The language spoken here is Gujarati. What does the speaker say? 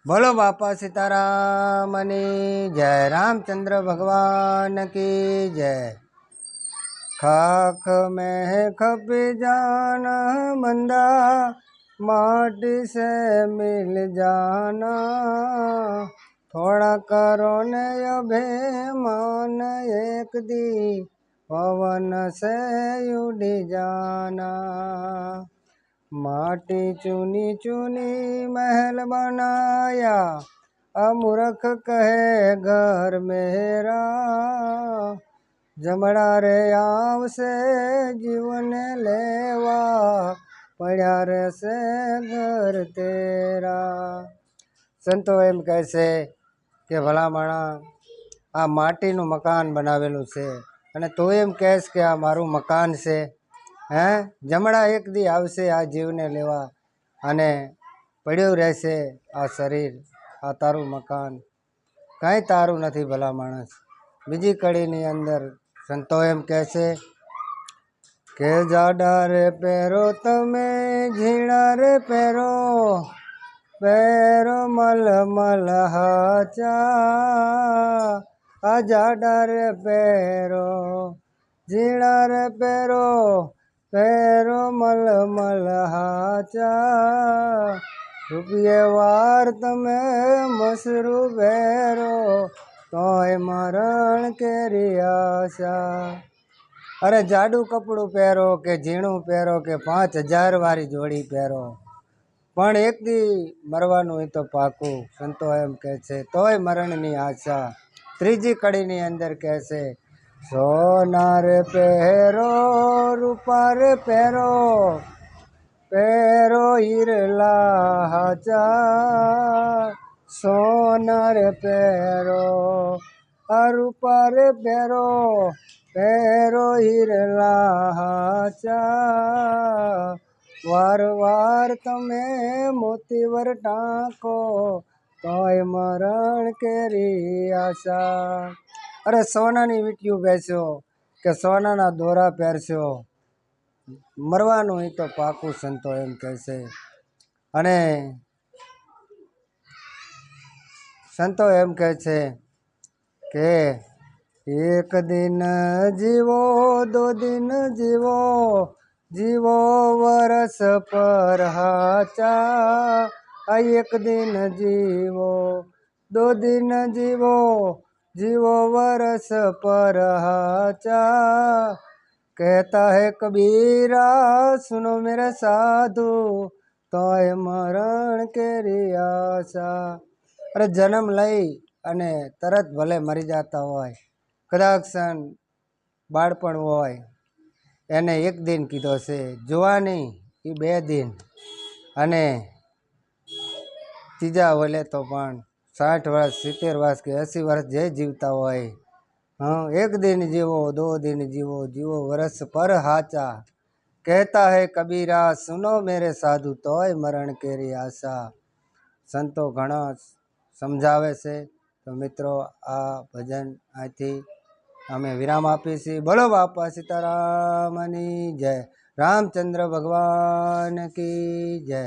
बोलो बापा सीतारामनी जय, रामचंद्र भगवान की जय। खाक में खप जाना बंदा, माटी से मिल जाना। थोड़ा करो ने अभिमान, एक दी पवन से उड़ जाना। माटी चुनी चुनी महल बनाया, अमूर्ख कहे घर मेरा। जमड़ा रे आवसे जीवन लेवा, पड़ा रे से घर तेरा। संतो एम कहे छे के भला माणा आ माटीનું મકાન બનાવેલું છે અને તો એમ કહેશ કે આ મારું મકાન છે। હે જમણા એક દી આવશે આ જીવને લેવા અને પડ્યું રહેશે આ શરીર, આ તારું મકાન કાંઈ તારું નથી ભલા માણસ। બીજી કડીની અંદર સંતો એમ કહે છે કે જાડા રે પહેરો તમે ઝીણા રે પહેરો, પહેરો મલમલ હાચા। આ જાડા રે પહેરો ઝીણા રે પહેરો, પહેરો મલમલ હાચા। રૂપિયે વાર તમે મસરૂ પહેરો, તોય મરણ કેરી આશા। અરે જાડું કપડું પહેરો કે ઝીણું પહેરો કે 5000 વાળી જોડી પહેરો, પણ એક દી મરવાનું હોય તો પાકું। સંતો એમ કહે છે તોય મરણની આશા। ત્રીજી કડીની અંદર કહે છે સોના રે પહેરો રૂપા રે પહેરો, પહેરો હીરલા હાચા। સોના રે પહેરો આ રૂપા રે પહેરો, પહેરો હીરલા હાચા। વાર વાર તમે મોતીવર ટાંકો, તોય મરણ કેરી આશા। અરે સોનાની વીંટીયું બેસ્યો કે સોનાના દોરા પહેરશો, મરવાનું હોય તો પાકું। સંતો એમ કહેશે અને સંતો એમ કહે છે કે એક દિન જીવો દો દિન જીવો, જીવો વરસ પર હાચા। આ એક દિન જીવો દો દિન જીવો, जीवो वर्ष पर हाचा। कहता है कबीरा सुनो मेरे साधु, तोय मरण केरी आशा। अरे जन्म लई અને તરત ભલે મરી જતા હોય, કદાચ બાળપણ હોય એને એક દિન કીધો છે, જુવાની એ 2 દિન અને ત્રીજા વલે તો પણ 60 वर्ष 70 वर्ष के 80 वर्ष जे जीवता હોય। हाँ एक दिन जीवो दो दिन जीवो, जीवो वर्ष पर हाचा। कहता है कबीरा सुनो मेरे साधु, तोय मरण केरी आशा। संतो घणा समझावे છે। તો મિત્રો આ ભજન અહીંથી અમે વિરામ આપીએ છીએ। બોલો બાપા સીતારામની જય, રામચંદ્ર ભગવાન કી જય।